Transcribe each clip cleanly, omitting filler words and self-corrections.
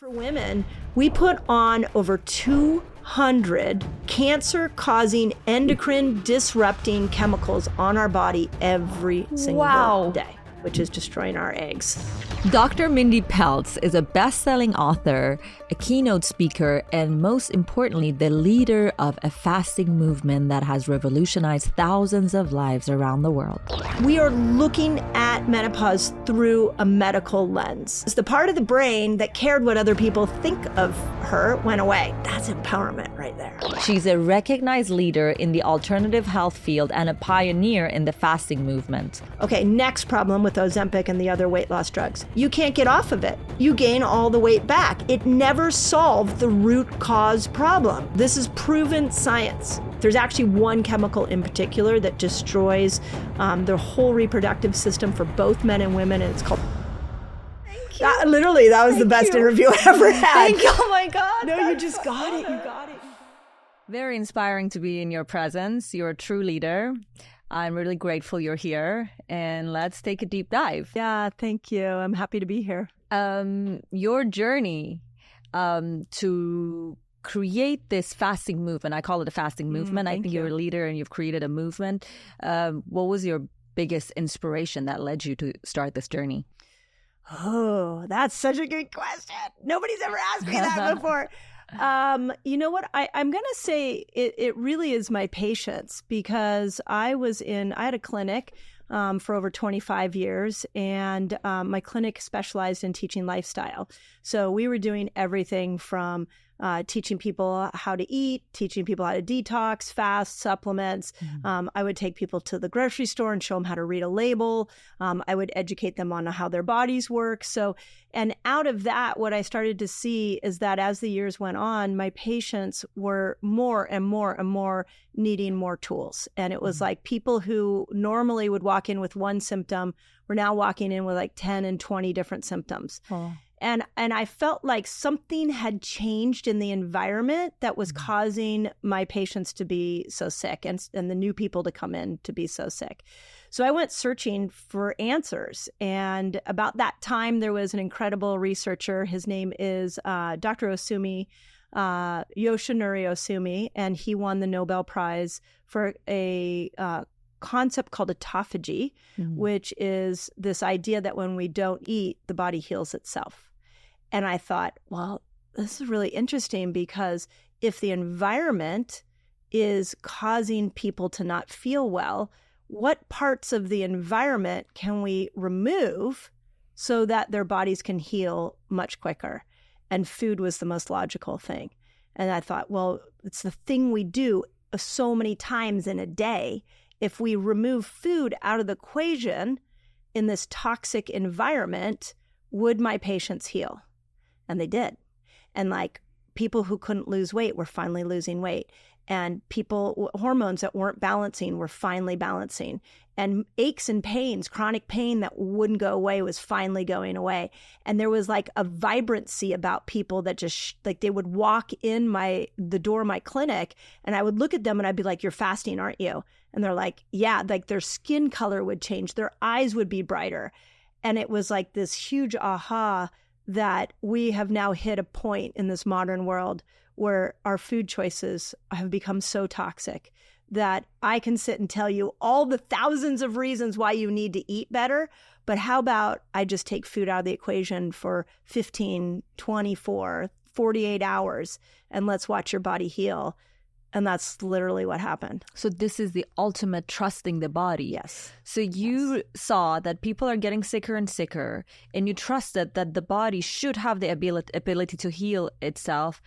For women, we put on over 200 cancer-causing, endocrine disrupting chemicals on our body every single day, which is destroying our eggs. Dr. Mindy Pelts is a best-selling author, a keynote speaker, and most importantly, the leader of a fasting movement that has revolutionized thousands of lives around the world. We are looking at menopause through a medical lens. It's the part of the brain that cared what other people think of her went away. That's empowerment right there. She's a recognized leader in the alternative health field and a pioneer in the fasting movement. Okay, next problem with Ozempic and the other weight loss drugs. You can't get off of it. You gain all the weight back. It never solved the root cause problem. This is proven science. There's actually one chemical in particular that destroys the whole reproductive system for both men and women, and it's called... Thank you. Literally, that was the best interview I ever had. Thank you. Oh my God. No, you just got it. You got it. Very inspiring to be in your presence. You're a true leader. I'm really grateful you're here, and let's take a deep dive. Yeah, thank you. I'm happy to be here. Your journey to create this fasting movement, I call it a fasting movement. I think you're a leader and you've created a movement. What was your biggest inspiration that led you to start this journey? Oh, that's such a good question. Nobody's ever asked me that before. You know what? I'm going to say it really is my patience, because I had a clinic for over 25 years, and my clinic specialized in teaching lifestyle. So we were doing everything from teaching people how to eat, teaching people how to detox, fast, supplements. I would take people to the grocery store and show them how to read a label. I would educate them on how their bodies work. And out of that, what I started to see is that as the years went on, my patients were more and more and more needing more tools. And it was like people who normally would walk in with one symptom were now walking in with like 10 and 20 different symptoms. Oh. And I felt like something had changed in the environment that was causing my patients to be so sick and the new people to come in to be so sick. So I went searching for answers. And about that time, there was an incredible researcher. His name is Dr. Yoshinori Ohsumi, and he won the Nobel Prize for a concept called autophagy, which is this idea that when we don't eat, the body heals itself. And I thought, well, this is really interesting, because if the environment is causing people to not feel well, what parts of the environment can we remove so that their bodies can heal much quicker? And food was the most logical thing. And I thought, well, it's the thing we do so many times in a day. If we remove food out of the equation in this toxic environment, would my patients heal? And they did. And like people who couldn't lose weight were finally losing weight. And hormones that weren't balancing were finally balancing. And aches and pains, chronic pain that wouldn't go away was finally going away. And there was like a vibrancy about people that just like they would walk in the door of my clinic, and I would look at them and I'd be like, "You're fasting, aren't you?" And they're like, "Yeah." Like their skin color would change, their eyes would be brighter. And it was like this huge aha that we have now hit a point in this modern world where our food choices have become so toxic that I can sit and tell you all the thousands of reasons why you need to eat better, but how about I just take food out of the equation for 15, 24, 48 hours, and let's watch your body heal. And that's literally what happened. So this is the ultimate trusting the body. Yes. So you saw that people are getting sicker and sicker, and you trusted that the body should have the ability to heal itself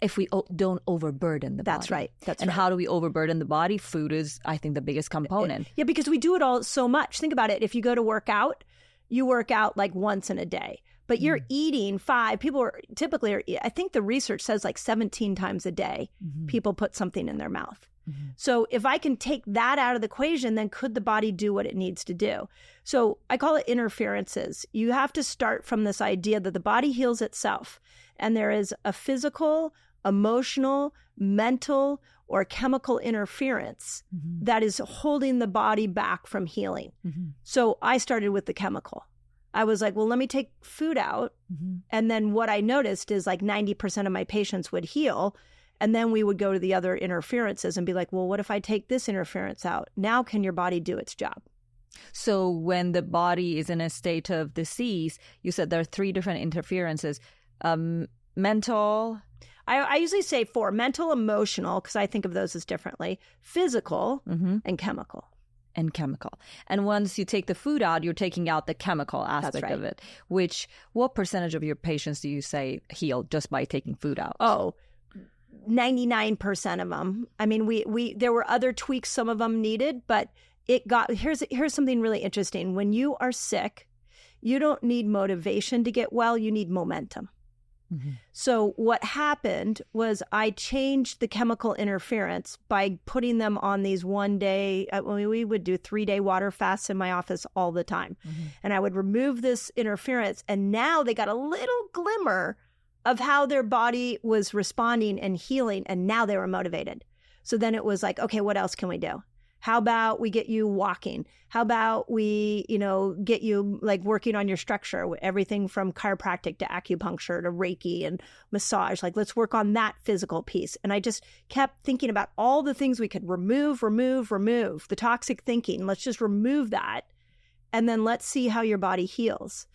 if we don't overburden the body. That's right. And how do we overburden the body? Food is, I think, the biggest component. Yeah, because we do it all so much. Think about it. If you go to work out, you work out like once in a day. But you're eating 5. People are typically, I think the research says like 17 times a day, people put something in their mouth. So if I can take that out of the equation, then could the body do what it needs to do? So I call it interferences. You have to start from this idea that the body heals itself. And there is a physical, emotional, mental, or chemical interference that is holding the body back from healing. So I started with the chemical. I was like, well, let me take food out. And then what I noticed is like 90% of my patients would heal. And then we would go to the other interferences and be like, well, what if I take this interference out? Now can your body do its job? So when the body is in a state of disease, you said there are 3 different interferences. Mental. I usually say 4: mental, emotional, because I think of those as differently, physical, and chemical. And once you take the food out, you're taking out the chemical aspect of it, what percentage of your patients do you say heal just by taking food out? Oh, 99% of them. I mean, we there were other tweaks some of them needed, but here's something really interesting. When you are sick, you don't need motivation to get well, you need momentum. So what happened was I changed the chemical interference by putting them on these 1 day, we would do 3-day water fasts in my office all the time. And I would remove this interference, and now they got a little glimmer of how their body was responding and healing, and now they were motivated. So then it was like, okay, what else can we do? How about we get you walking? How about we, get you like working on your structure, everything from chiropractic to acupuncture to Reiki and massage. Like, let's work on that physical piece. And I just kept thinking about all the things we could remove, the toxic thinking. Let's just remove that. And then let's see how your body heals.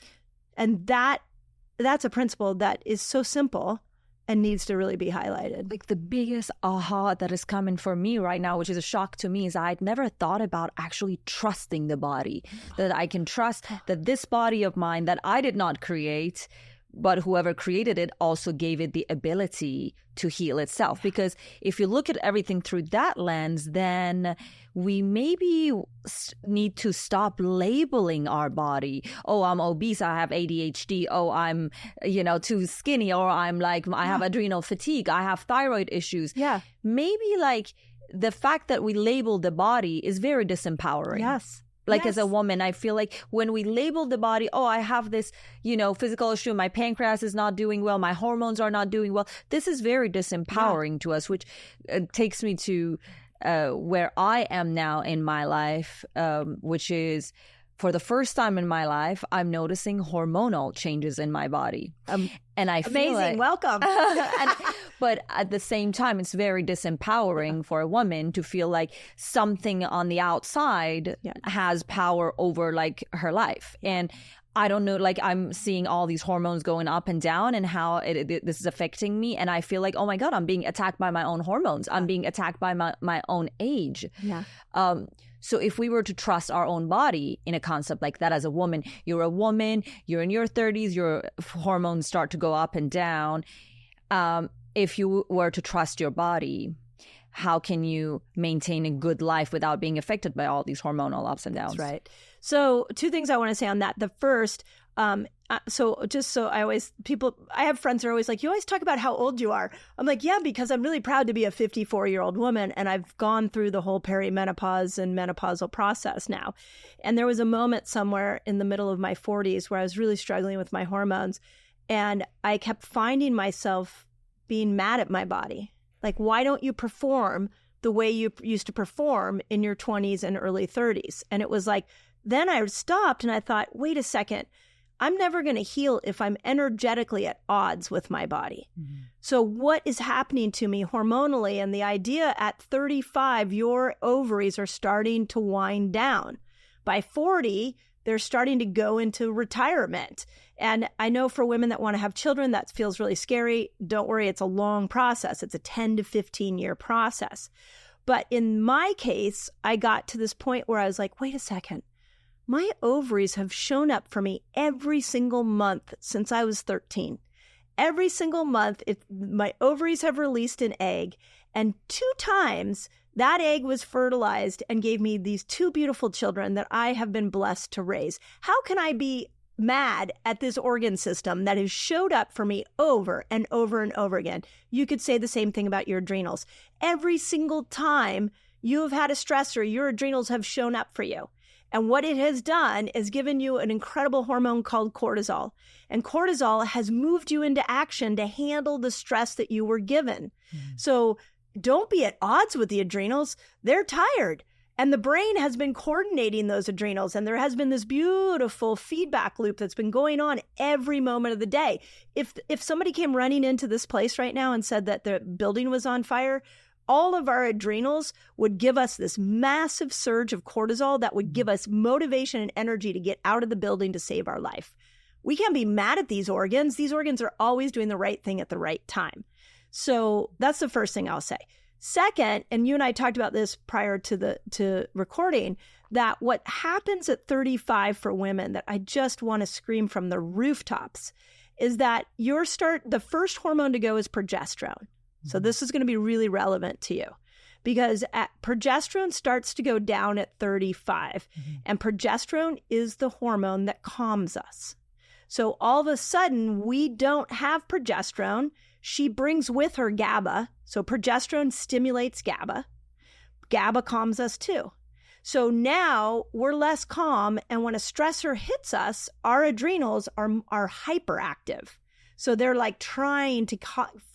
And that's a principle that is so simple and needs to really be highlighted. Like the biggest aha that is coming for me right now, which is a shock to me, is I'd never thought about actually trusting the body, that I can trust that this body of mine that I did not create, but whoever created it also gave it the ability to heal itself. Because if you look at everything through that lens, then we maybe need to stop labeling our body. Oh, I'm obese, I have ADHD. Oh, I'm, too skinny, or I'm like, I have adrenal fatigue, I have thyroid issues. Yeah. Maybe like the fact that we label the body is very disempowering. Yes. As a woman, I feel like when we label the body, oh, I have this, physical issue, my pancreas is not doing well, my hormones are not doing well. This is very disempowering to us, which takes me to where I am now in my life, which is for the first time in my life, I'm noticing hormonal changes in my body. And I feel amazing. Welcome. But at the same time, it's very disempowering for a woman to feel like something on the outside has power over like her life. And I don't know, like I'm seeing all these hormones going up and down and how this is affecting me. And I feel like, oh my God, I'm being attacked by my own hormones. I'm being attacked by my own age. Yeah. So if we were to trust our own body in a concept like that as a woman, you're in your 30s, your hormones start to go up and down. If you were to trust your body, how can you maintain a good life without being affected by all these hormonal ups and downs? That's right. So 2 things I want to say on that. The first, I have friends who are always like, you always talk about how old you are. I'm like, yeah, because I'm really proud to be a 54-year-old woman, and I've gone through the whole perimenopause and menopausal process now. And there was a moment somewhere in the middle of my 40s where I was really struggling with my hormones, and I kept finding myself being mad at my body. Like, why don't you perform the way you used to perform in your 20s and early 30s? And it was like, then I stopped and I thought, wait a second, I'm never going to heal if I'm energetically at odds with my body. Mm-hmm. So what is happening to me hormonally? And the idea at 35, your ovaries are starting to wind down. By 40, they're starting to go into retirement. And I know for women that want to have children, that feels really scary. Don't worry, it's a long process. It's a 10 to 15 year process. But in my case, I got to this point where I was like, wait a second. My ovaries have shown up for me every single month since I was 13. Every single month, my ovaries have released an egg, and 2 times that egg was fertilized and gave me these 2 beautiful children that I have been blessed to raise. How can I be mad at this organ system that has showed up for me over and over and over again? You could say the same thing about your adrenals. Every single time you have had a stressor, your adrenals have shown up for you. And what it has done is given you an incredible hormone called cortisol. And cortisol has moved you into action to handle the stress that you were given. Mm-hmm. So don't be at odds with the adrenals. They're tired. And the brain has been coordinating those adrenals. And there has been this beautiful feedback loop that's been going on every moment of the day. If somebody came running into this place right now and said that the building was on fire, all of our adrenals would give us this massive surge of cortisol that would give us motivation and energy to get out of the building to save our life. We can't be mad at these organs. These organs are always doing the right thing at the right time. So that's the first thing I'll say. Second, and you and I talked about this prior to recording, that what happens at 35 for women that I just want to scream from the rooftops is that the first hormone to go is progesterone. So this is going to be really relevant to you because progesterone starts to go down at 35, and progesterone is the hormone that calms us. So all of a sudden, we don't have progesterone. She brings with her GABA. So progesterone stimulates GABA. GABA calms us too. So now we're less calm. And when a stressor hits us, our adrenals are hyperactive. So they're like trying to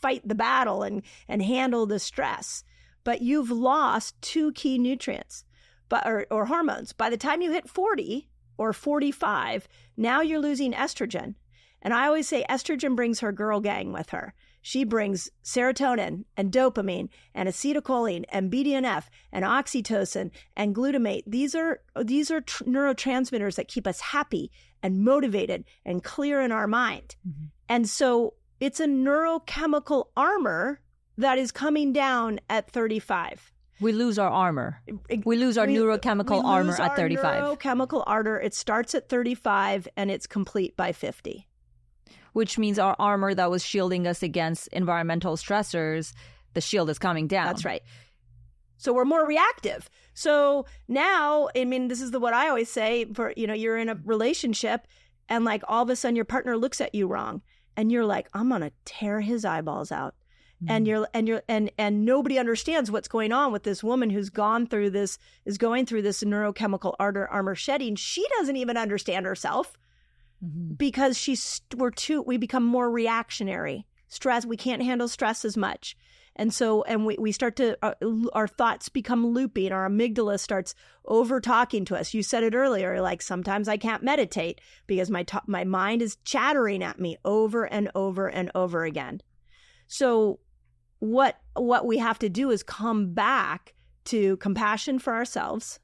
fight the battle and handle the stress. But you've lost two key nutrients or hormones. By the time you hit 40 or 45, now you're losing estrogen. And I always say estrogen brings her girl gang with her. She brings serotonin and dopamine and acetylcholine and BDNF and oxytocin and glutamate. These are neurotransmitters that keep us happy and motivated and clear in our mind. Mm-hmm. And so it's a neurochemical armor that is coming down at 35. We lose our armor. We lose our neurochemical armor at 35. Neurochemical armor. It starts at 35 and it's complete by 50. Which means our armor that was shielding us against environmental stressors, the shield is coming down. That's right. So we're more reactive. So now, I mean, this is what I always say for, you're in a relationship and like all of a sudden your partner looks at you wrong and you're like, I'm going to tear his eyeballs out. Mm-hmm. And nobody understands what's going on with this woman who's going through this neurochemical armor shedding. She doesn't even understand herself. Mm-hmm. Because we become more reactionary. Stress, we can't handle stress as much. And so, we start to, our thoughts become loopy and our amygdala starts over talking to us. You said it earlier, like sometimes I can't meditate because my mind is chattering at me over and over and over again. So what we have to do is come back to compassion for ourselves,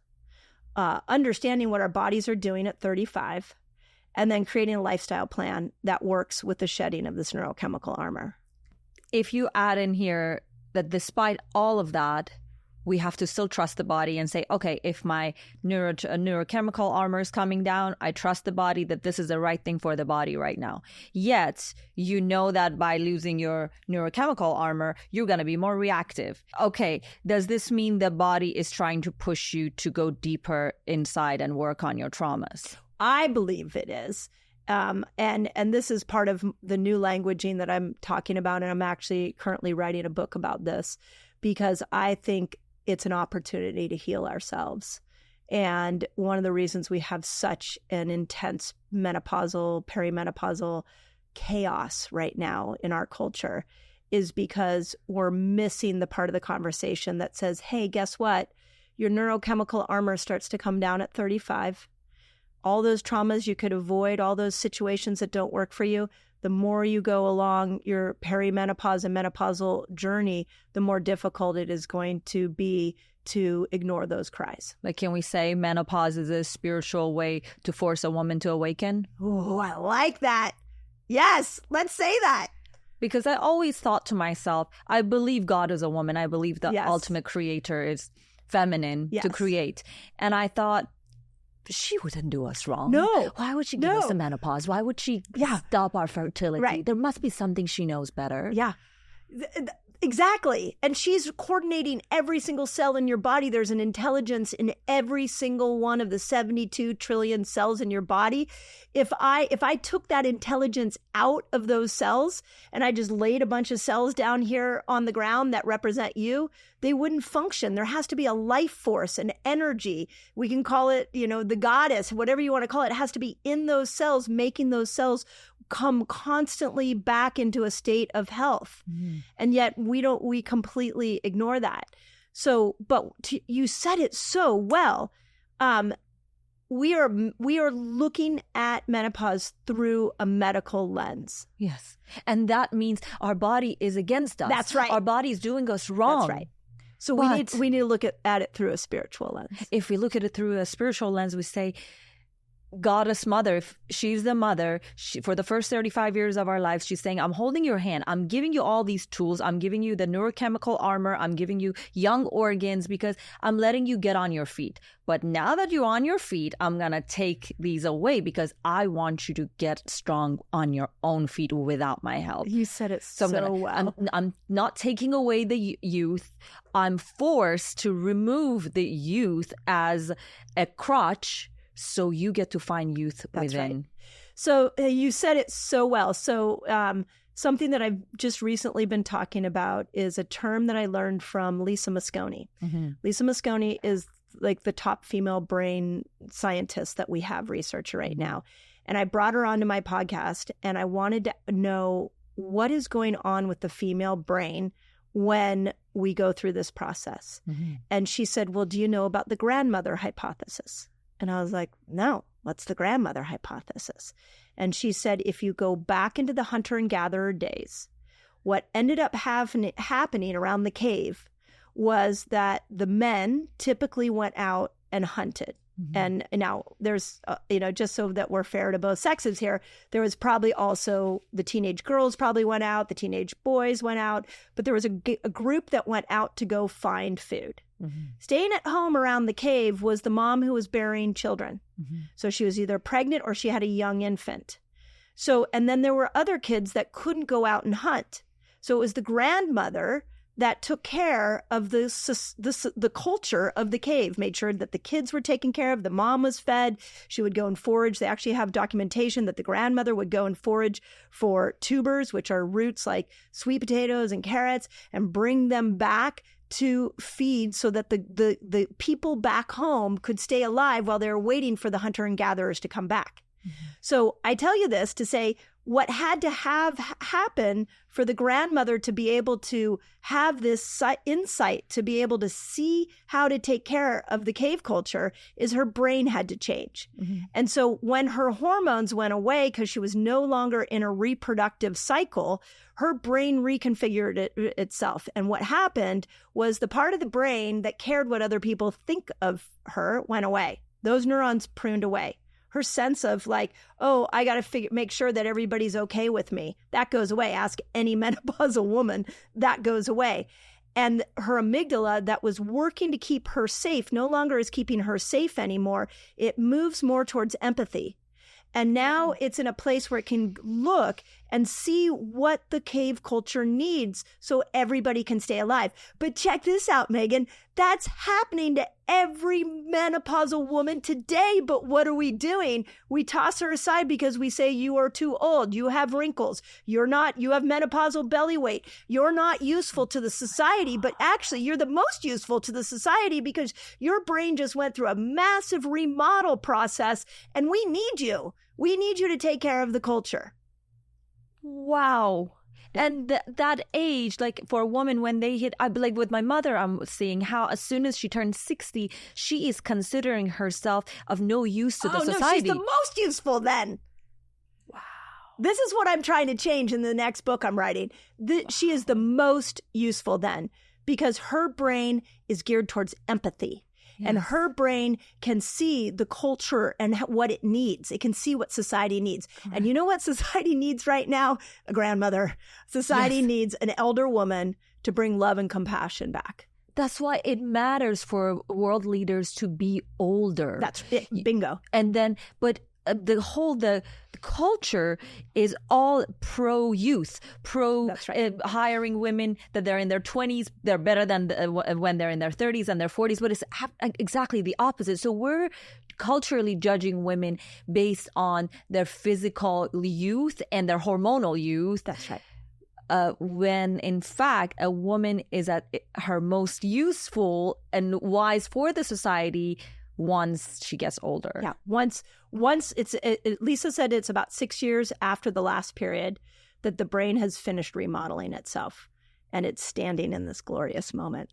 understanding what our bodies are doing at 35, and then creating a lifestyle plan that works with the shedding of this neurochemical armor. If you add in here that despite all of that, we have to still trust the body and say, okay, if my neurochemical armor is coming down, I trust the body that this is the right thing for the body right now. Yet, you know that by losing your neurochemical armor, you're going to be more reactive. Okay, does this mean the body is trying to push you to go deeper inside and work on your traumas? I believe it is. And this is part of the new languaging that I'm talking about. And I'm actually currently writing a book about this because I think it's an opportunity to heal ourselves. And one of the reasons we have such an intense menopausal, perimenopausal chaos right now in our culture is because we're missing the part of the conversation that says, hey, guess what? Your neurochemical armor starts to come down at 35. All those traumas you could avoid, all those situations that don't work for you, the more you go along your perimenopause and menopausal journey, the more difficult it is going to be to ignore those cries. Like, can we say menopause is a spiritual way to force a woman to awaken? Oh, I like that. Yes, let's say that. Because I always thought to myself, I believe God is a woman. I believe the Yes. ultimate creator is feminine Yes. to create. And I thought, she wouldn't do us wrong. No. Why would she give us a menopause? Why would she stop our fertility? Right. There must be something she knows better. Yeah. Exactly. And she's coordinating every single cell in your body. There's an intelligence in every single one of the 72 trillion cells in your body. If I took that intelligence out of those cells and I just laid a bunch of cells down here on the ground that represent you, they wouldn't function. There has to be a life force, an energy. We can call it, the goddess, whatever you want to call it. It has to be in those cells, making those cells come constantly back into a state of health. Mm. And yet we completely ignore that. So, but you said it so well. We are looking at menopause through a medical lens. Yes. And that means our body is against us. That's right. Our body is doing us wrong. That's right. So we need to look at it through a spiritual lens. If we look at it through a spiritual lens, we say, Goddess Mother, if she's the mother, for the first 35 years of our lives, she's saying, I'm holding your hand. I'm giving you all these tools. I'm giving you the neurochemical armor. I'm giving you young organs because I'm letting you get on your feet. But now that you're on your feet, I'm going to take these away because I want you to get strong on your own feet without my help. You said it so well. I'm not taking away the youth. I'm forced to remove the youth as a crutch, so you get to find youth within. Right. So you said it so well. So something that I've just recently been talking about is a term that I learned from Lisa Mosconi. Mm-hmm. Lisa Mosconi is like the top female brain scientist that we have, researcher right now. And I brought her onto my podcast, and I wanted to know what is going on with the female brain when we go through this process. Mm-hmm. And she said, well, do you know about the grandmother hypothesis? And I was like, no, what's the grandmother hypothesis? And she said, if you go back into the hunter and gatherer days, what ended up happening around the cave was that the men typically went out and hunted. Mm-hmm. And now there's, just so that we're fair to both sexes here, there was probably also the teenage girls probably went out, the teenage boys went out, but there was a group that went out to go find food. Mm-hmm. Staying at home around the cave was the mom who was bearing children. Mm-hmm. So she was either pregnant or she had a young infant. So, and then there were other kids that couldn't go out and hunt. So it was the grandmother that took care of the culture of the cave, made sure that the kids were taken care of, the mom was fed, she would go and forage. They actually have documentation that the grandmother would go and forage for tubers, which are roots like sweet potatoes and carrots, and bring them back to feed so that the people back home could stay alive while they were waiting for the hunter and gatherers to come back. Mm-hmm. So I tell you this to say, what had to have happen for the grandmother to be able to have this insight, to be able to see how to take care of the cave culture, is her brain had to change. Mm-hmm. And so when her hormones went away because she was no longer in a reproductive cycle, her brain reconfigured itself. And what happened was the part of the brain that cared what other people think of her went away. Those neurons pruned away. Her sense of like, oh, I got to make sure that everybody's okay with me, that goes away. Ask any menopausal woman, that goes away. And her amygdala that was working to keep her safe no longer is keeping her safe anymore. It moves more towards empathy. And now it's in a place where it can look and see what the cave culture needs so everybody can stay alive. But check this out, Megan. That's happening to every menopausal woman today. But what are we doing? We toss her aside because we say, you are too old. You have wrinkles. You have menopausal belly weight. You're not useful to the society. But actually, you're the most useful to the society because your brain just went through a massive remodel process, and we need you. We need you to take care of the culture. Wow. And that age, like for a woman when they hit, I believe with my mother, I'm seeing how as soon as she turns 60, she is considering herself of no use to the society. No, she's the most useful then. Wow. This is what I'm trying to change in the next book I'm writing. She is the most useful then because her brain is geared towards empathy. Yes. And her brain can see the culture and what it needs. It can see what society needs. Correct. And you know what society needs right now? A grandmother. Society needs an elder woman to bring love and compassion back. That's why it matters for world leaders to be older. That's it. Bingo. And then, but the culture is all pro youth, hiring women that they're in their 20s, they're better than when they're in their 30s and their 40s, but it's exactly the opposite. So we're culturally judging women based on their physical youth and their hormonal youth. That's right. When in fact a woman is at her most useful and wise for the society once she gets older. Yeah. Once Lisa said it's about 6 years after the last period that the brain has finished remodeling itself and it's standing in this glorious moment.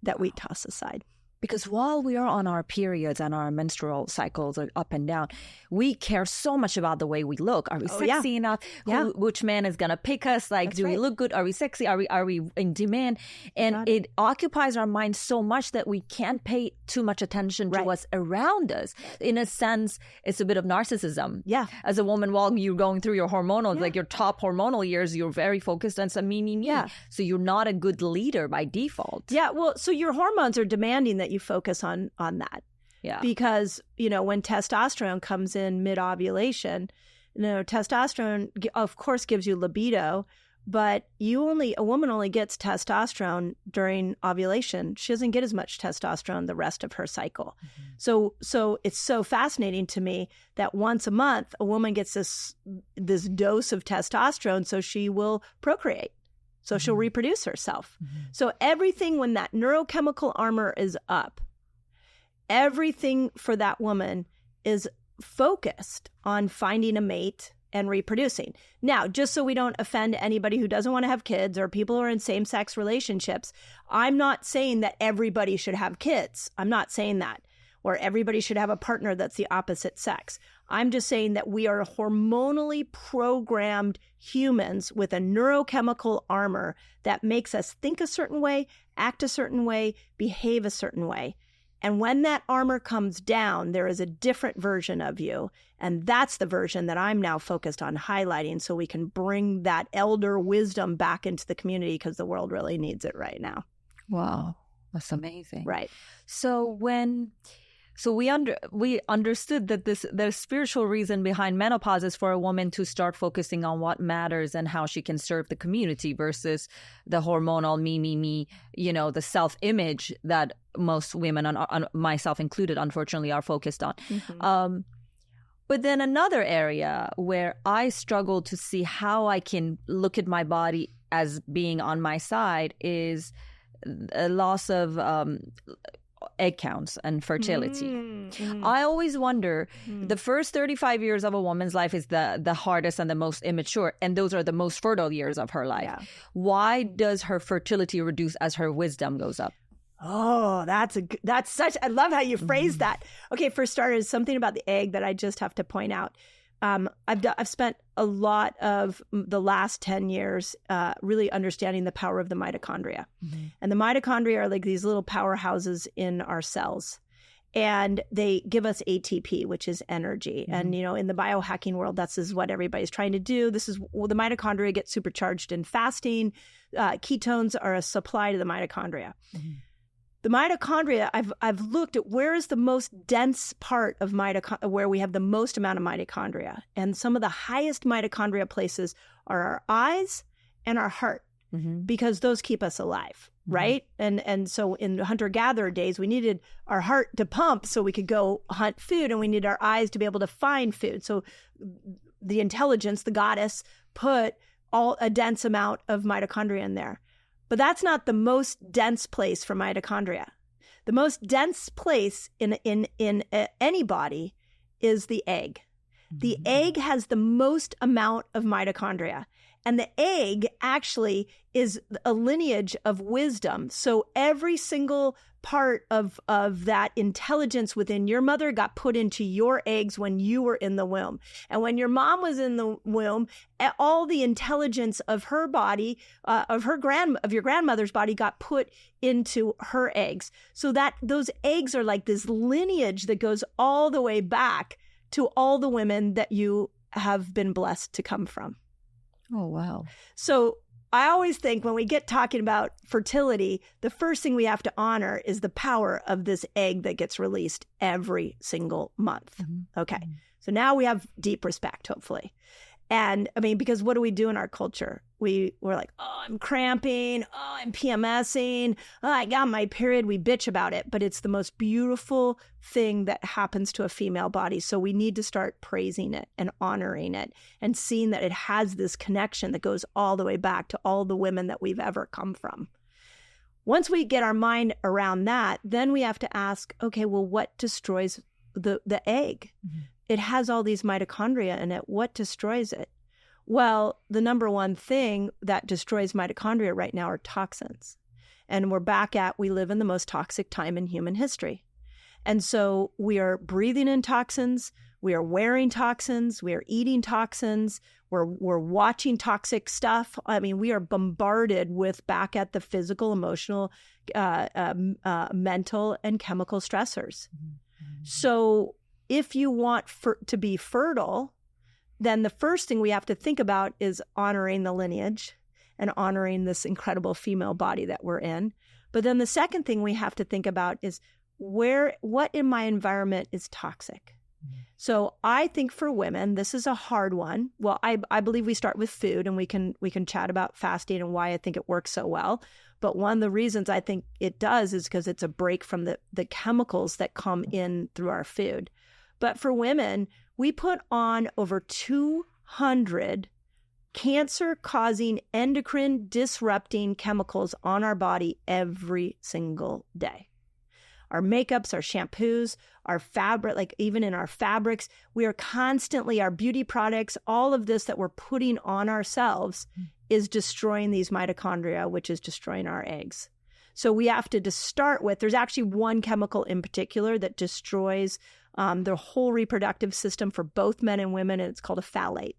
that we toss aside. Because while we are on our periods and our menstrual cycles are up and down, we care so much about the way we look. Are we sexy enough? Which man is going to pick us? Like, do we look good? Are we sexy? Are we in demand? And it occupies our mind so much that we can't pay too much attention to what's around us. In a sense, it's a bit of narcissism. Yeah. As a woman, while you're going through your hormonal, like your top hormonal years, you're very focused on some me. Yeah. So you're not a good leader by default. Yeah. Well, so your hormones are demanding that you focus on that. Yeah. Because, when testosterone comes in mid-ovulation, testosterone, of course, gives you libido, but a woman only gets testosterone during ovulation. She doesn't get as much testosterone the rest of her cycle. Mm-hmm. So it's so fascinating to me that once a month, a woman gets this dose of testosterone, so she will procreate. So she'll reproduce herself. Mm-hmm. So everything, when that neurochemical armor is up, everything for that woman is focused on finding a mate and reproducing. Now, just so we don't offend anybody who doesn't want to have kids or people who are in same-sex relationships, I'm not saying that everybody should have kids. I'm not saying that. Or everybody should have a partner that's the opposite sex. I'm just saying that we are hormonally programmed humans with a neurochemical armor that makes us think a certain way, act a certain way, behave a certain way. And when that armor comes down, there is a different version of you. And that's the version that I'm now focused on highlighting so we can bring that elder wisdom back into the community because the world really needs it right now. Wow. That's amazing. Right. So we understood that the spiritual reason behind menopause is for a woman to start focusing on what matters and how she can serve the community versus the hormonal me, the self-image that most women, myself included, unfortunately, are focused on. Mm-hmm. But then another area where I struggle to see how I can look at my body as being on my side is a loss of egg counts and fertility. I always wonder, the first 35 years of a woman's life is the hardest and the most immature, and those are the most fertile years of her life. Yeah. Why does her fertility reduce as her wisdom goes up? Oh, I love how you phrase that. Okay, for starters, something about the egg that I just have to point out. I've spent a lot of the last 10 years really understanding the power of the mitochondria. Mm-hmm. And the mitochondria are like these little powerhouses in our cells. And they give us ATP, which is energy. Mm-hmm. And, in the biohacking world, this is what everybody's trying to do. The mitochondria get supercharged in fasting. Ketones are a supply to the mitochondria. Mm-hmm. The mitochondria, I've looked at where is the most dense part of mitochondria, where we have the most amount of mitochondria. And some of the highest mitochondria places are our eyes and our heart, because those keep us alive, right? And so in hunter-gatherer days, we needed our heart to pump so we could go hunt food, and we needed our eyes to be able to find food. So the intelligence, the goddess, put a dense amount of mitochondria in there. But that's not the most dense place for mitochondria. The most dense place in any body is the egg. The egg has the most amount of mitochondria. And the egg actually is a lineage of wisdom. So every single part of that intelligence within your mother got put into your eggs when you were in the womb. And when your mom was in the womb, all the intelligence of her body, of your grandmother's body got put into her eggs. So that those eggs are like this lineage that goes all the way back to all the women that you have been blessed to come from. Oh, wow. So I always think when we get talking about fertility, the first thing we have to honor is the power of this egg that gets released every single month. Mm-hmm. Okay. Mm-hmm. So now we have deep respect, hopefully. And I mean, because what do we do in our culture? We're like, oh, I'm cramping. Oh, I'm PMSing. Oh, I got my period. We bitch about it, but it's the most beautiful thing that happens to a female body. So we need to start praising it and honoring it and seeing that it has this connection that goes all the way back to all the women that we've ever come from. Once we get our mind around that, then we have to ask, okay, well, what destroys the egg? Mm-hmm. It has all these mitochondria in it. What destroys it? Well, the number one thing that destroys mitochondria right now are toxins. And we live in the most toxic time in human history. And so we are breathing in toxins, we are wearing toxins, we are eating toxins, we're watching toxic stuff. I mean, we are bombarded with back at the physical, emotional, mental, and chemical stressors. Mm-hmm. So if you want to be fertile, then the first thing we have to think about is honoring the lineage and honoring this incredible female body that we're in. But then the second thing we have to think about is what in my environment is toxic. So I think for women, this is a hard one. Well, I believe we start with food, and we can chat about fasting and why I think it works so well. But one of the reasons I think it does is because it's a break from the chemicals that come in through our food. But for women, we put on over 200 cancer-causing, endocrine disrupting chemicals on our body every single day. Our makeups, our shampoos, our fabric, like even in our fabrics, we are constantly, our beauty products, all of this that we're putting on ourselves is destroying these mitochondria, which is destroying our eggs. So we have to start with, there's actually one chemical in particular that destroys the whole reproductive system for both men and women, and it's called a phthalate.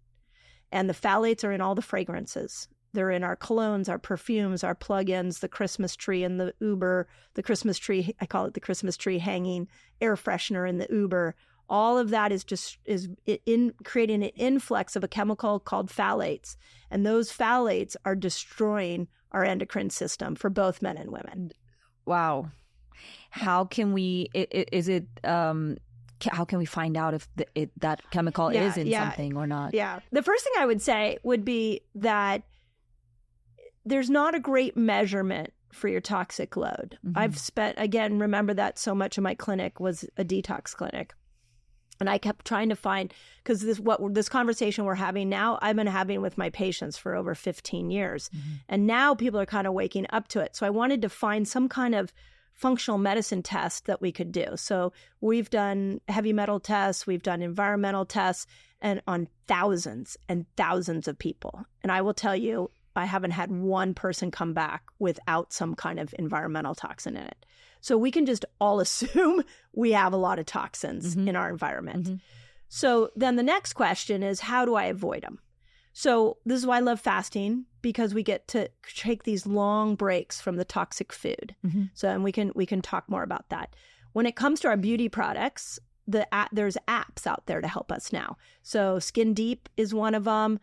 And the phthalates are in all the fragrances. They're in our colognes, our perfumes, our plug-ins, the Christmas tree in the Uber, the Christmas tree, I call it the Christmas tree hanging, air freshener in the Uber. All of that is creating an influx of a chemical called phthalates. And those phthalates are destroying our endocrine system for both men and women. Wow. How can we, how can we find out if that chemical is in something or not? Yeah. The first thing I would say would be that there's not a great measurement for your toxic load. Mm-hmm. I've spent, again, remember that so much of my clinic was a detox clinic. And I kept trying to find, because this conversation we're having now, I've been having with my patients for over 15 years. Mm-hmm. And now people are kind of waking up to it. So I wanted to find some kind of functional medicine test that we could do. So we've done heavy metal tests, we've done environmental tests, and on thousands and thousands of people. And I will tell you, I haven't had one person come back without some kind of environmental toxin in it. So we can just all assume we have a lot of toxins in our environment. Mm-hmm. So then the next question is, how do I avoid them? So this is why I love fasting, because we get to take these long breaks from the toxic food. Mm-hmm. So, and we can talk more about that. When it comes to our beauty products, there's apps out there to help us now. So Skin Deep is one of them.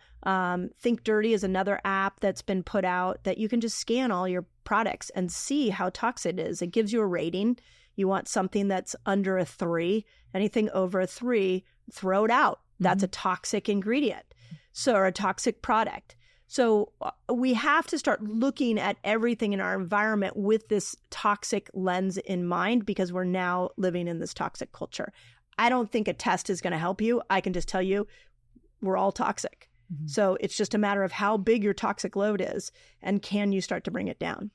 Think Dirty is another app that's been put out that you can just scan all your products and see how toxic it is. It gives you a rating. You want something that's under a 3. Anything over a 3, throw it out. That's a toxic ingredient. So, or a toxic product. So we have to start looking at everything in our environment with this toxic lens in mind, because we're now living in this toxic culture. I don't think a test is going to help you. I can just tell you we're all toxic. Mm-hmm. So it's just a matter of how big your toxic load is and can you start to bring it down.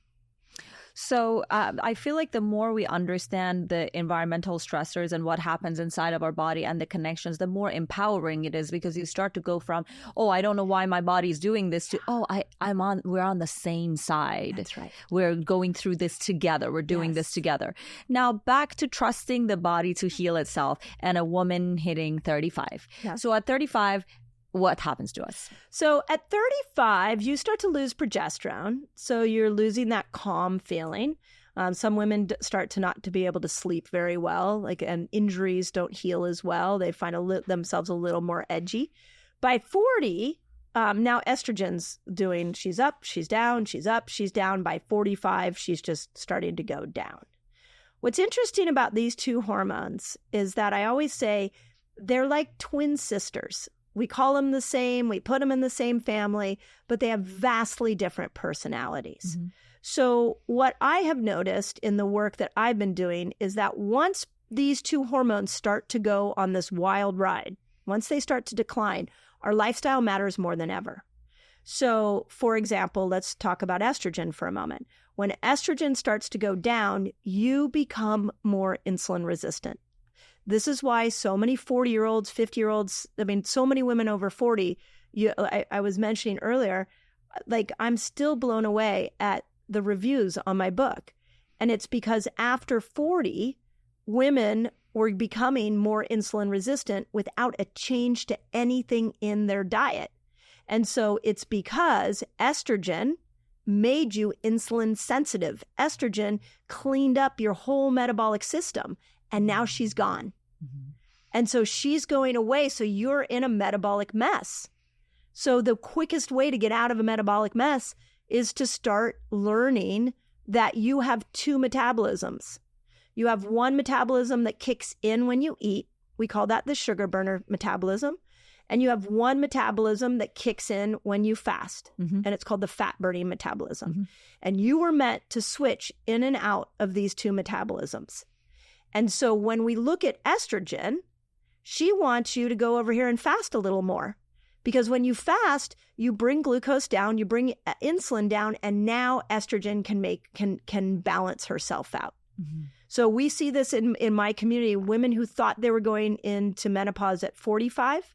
So I feel like the more we understand the environmental stressors and what happens inside of our body and the connections, the more empowering it is, because you start to go from, oh, I don't know why my body's doing this, to, oh, we're on the same side. That's right. We're going through this together. We're doing this together. Now back to trusting the body to heal itself and a woman hitting 35. Yeah. So at 35, what happens to us? So at 35, you start to lose progesterone. So you're losing that calm feeling. Some women start to not to be able to sleep very well, and injuries don't heal as well. They find themselves a little more edgy. By 40, now estrogen's doing, she's up, she's down, she's up, she's down. By 45, she's just starting to go down. What's interesting about these two hormones is that I always say they're like twin sisters. We call them the same, we put them in the same family, but they have vastly different personalities. Mm-hmm. So what I have noticed in the work that I've been doing is that once these two hormones start to go on this wild ride, once they start to decline, our lifestyle matters more than ever. So, for example, let's talk about estrogen for a moment. When estrogen starts to go down, you become more insulin resistant. This is why so many 40-year-olds, 50-year-olds, so many women over 40, I was mentioning earlier, I'm still blown away at the reviews on my book. And it's because after 40, women were becoming more insulin resistant without a change to anything in their diet. And so it's because estrogen made you insulin sensitive. Estrogen cleaned up your whole metabolic system, and now she's gone. Mm-hmm. And so she's going away, so you're in a metabolic mess. So the quickest way to get out of a metabolic mess is to start learning that you have two metabolisms. You have one metabolism that kicks in when you eat. We call that the sugar burner metabolism. And you have one metabolism that kicks in when you fast. Mm-hmm. And it's called the fat burning metabolism. Mm-hmm. And you were meant to switch in and out of these two metabolisms. And so when we look at estrogen, she wants you to go over here and fast a little more. Because when you fast, you bring glucose down, you bring insulin down, and now estrogen can balance herself out. Mm-hmm. So we see this in my community, women who thought they were going into menopause at 45.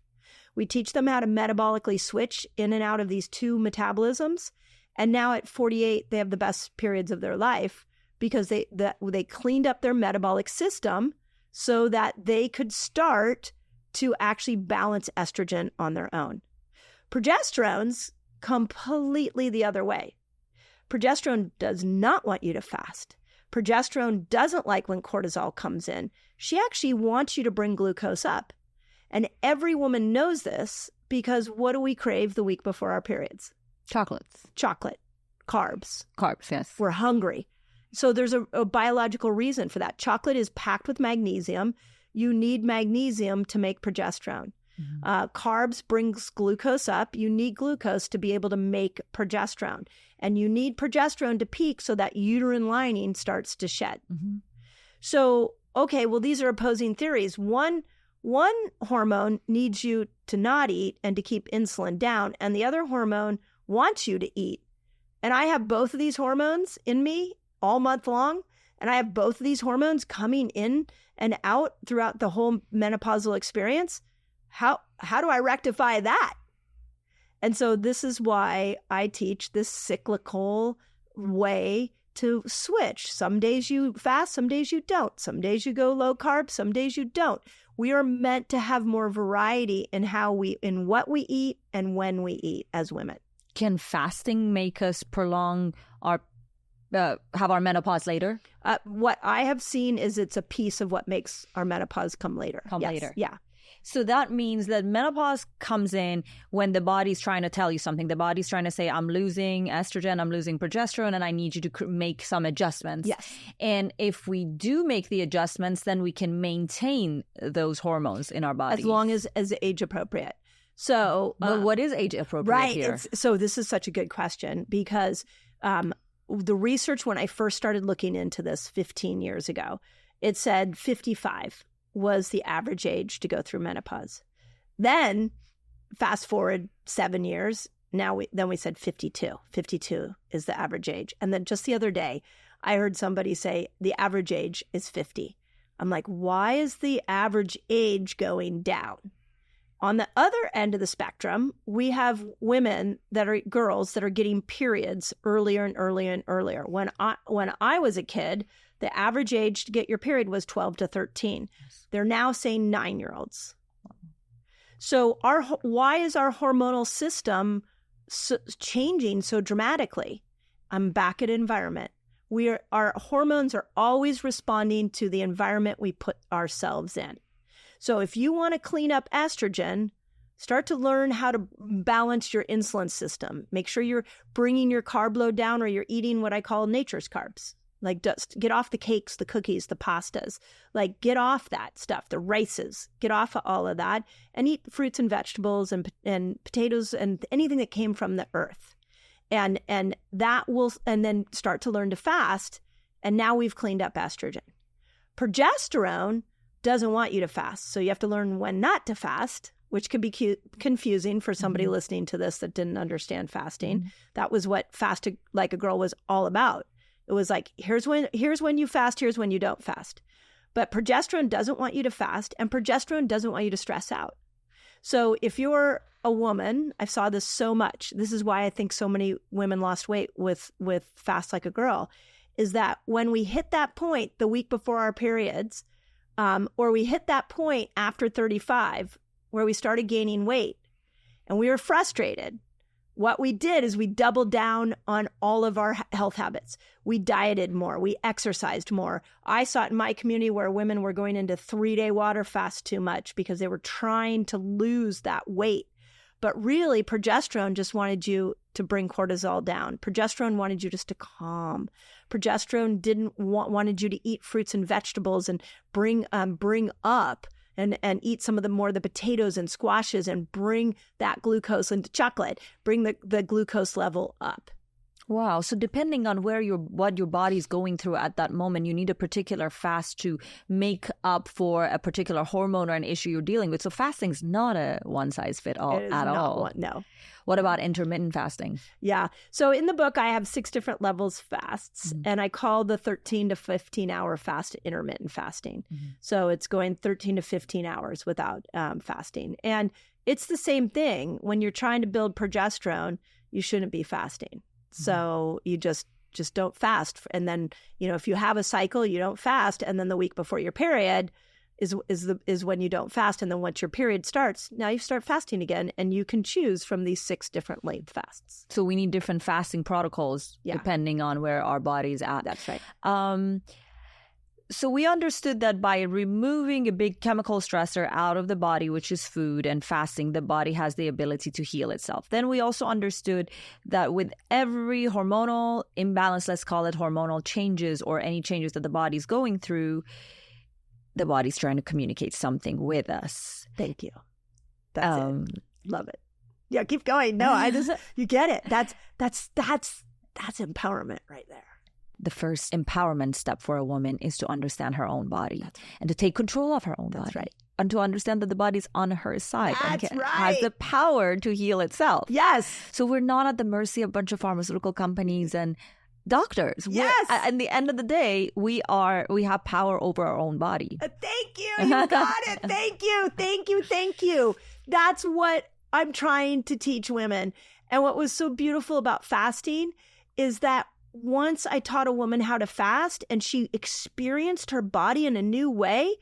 We teach them how to metabolically switch in and out of these two metabolisms. And now at 48, they have the best periods of their life because they cleaned up their metabolic system so that they could start to actually balance estrogen on their own. Progesterone's completely the other way. Progesterone does not want you to fast. Progesterone doesn't like when cortisol comes in. She actually wants you to bring glucose up. And every woman knows this because what do we crave the week before our periods? Chocolates. Chocolate. Carbs. Carbs, yes. We're hungry. So there's a biological reason for that. Chocolate is packed with magnesium. You need magnesium to make progesterone. Mm-hmm. Carbs brings glucose up. You need glucose to be able to make progesterone. And you need progesterone to peak so that uterine lining starts to shed. Mm-hmm. So, okay, well, these are opposing theories. One hormone needs you to not eat and to keep insulin down, and the other hormone wants you to eat. And I have both of these hormones in me all month long, and I have both of these hormones coming in and out throughout the whole menopausal experience. How do I rectify that? And so this is why I teach this cyclical way to switch. Some days you fast, some days you don't. Some days you go low carb, some days you don't. We are meant to have more variety in what we eat and when we eat as women. Can fasting make us prolong our have our menopause later? What I have seen is it's a piece of what makes our menopause come later. Later. Yeah. So that means that menopause comes in when the body's trying to tell you something. The body's trying to say, I'm losing estrogen, I'm losing progesterone, and I need you to make some adjustments. Yes. And if we do make the adjustments, then we can maintain those hormones in our body. As long as age appropriate. So what is age appropriate here? So this is such a good question because the research when I first started looking into this 15 years ago, it said 55 was the average age to go through menopause. Then fast forward 7 years, then we said 52. 52 is the average age. And then just the other day, I heard somebody say the average age is 50. I'm like, why is the average age going down? On the other end of the spectrum, we have women girls that are getting periods earlier and earlier and earlier. When I was a kid, the average age to get your period was 12 to 13. Yes. They're now saying 9-year-olds. Wow. So why is our hormonal system changing so dramatically? I'm back at environment. Our hormones are always responding to the environment we put ourselves in. So if you want to clean up estrogen, start to learn how to balance your insulin system. Make sure you're bringing your carb load down or you're eating what I call nature's carbs. Like get off the cakes, the cookies, the pastas. Like get off that stuff, the rices. Get off of all of that and eat fruits and vegetables and potatoes and anything that came from the earth. And then start to learn to fast. And now we've cleaned up estrogen. Progesterone doesn't want you to fast. So you have to learn when not to fast, which can be confusing for somebody mm-hmm. listening to this that didn't understand fasting. Mm-hmm. That was what Fast Like a Girl was all about. It was like, here's when you fast, here's when you don't fast. But progesterone doesn't want you to fast, and progesterone doesn't want you to stress out. So if you're a woman, I saw this so much. This is why I think so many women lost weight with Fast Like a Girl, is that when we hit that point the week before our periods, or we hit that point after 35 where we started gaining weight and we were frustrated, what we did is we doubled down on all of our health habits. We dieted more. We exercised more. I saw it in my community where women were going into 3-day water fast too much because they were trying to lose that weight. But really, progesterone just wanted you to bring cortisol down. Progesterone wanted you just to calm. Progesterone wanted you to eat fruits and vegetables and bring up and eat some of the potatoes and squashes and bring that glucose into chocolate, bring the glucose level up. Wow. So depending on what your body's going through at that moment, you need a particular fast to make up for a particular hormone or an issue you're dealing with. So fasting's not a one-size-fits-all at all. No. What about intermittent fasting? Yeah. So in the book, I have 6 different levels fasts, and I call the 13 to 15 hour fast intermittent fasting. So it's going 13 to 15 hours without fasting. And it's the same thing. When you're trying to build progesterone, you shouldn't be fasting. So you just don't fast. And then, if you have a cycle, you don't fast. And then the week before your period is when you don't fast. And then once your period starts, now you start fasting again, and you can choose from these 6 different length fasts. So we need different fasting protocols depending on where our body's at. That's right. So we understood that by removing a big chemical stressor out of the body, which is food, and fasting, the body has the ability to heal itself. Then we also understood that with every hormonal imbalance, let's call it hormonal changes or any changes that the body's going through, the body's trying to communicate something with us. Thank you. That's it. Love it. Yeah, keep going. No, you get it. That's empowerment right there. The first empowerment step for a woman is to understand her own body and to take control of her own body. That's right. And to understand that the body's on her side That's and right. has the power to heal itself. Yes. So we're not at the mercy of a bunch of pharmaceutical companies and doctors. Yes. At the end of the day, we have power over our own body. Thank you. You got it. Thank you. Thank you. Thank you. That's what I'm trying to teach women. And what was so beautiful about fasting is that once I taught a woman how to fast and she experienced her body in a new way,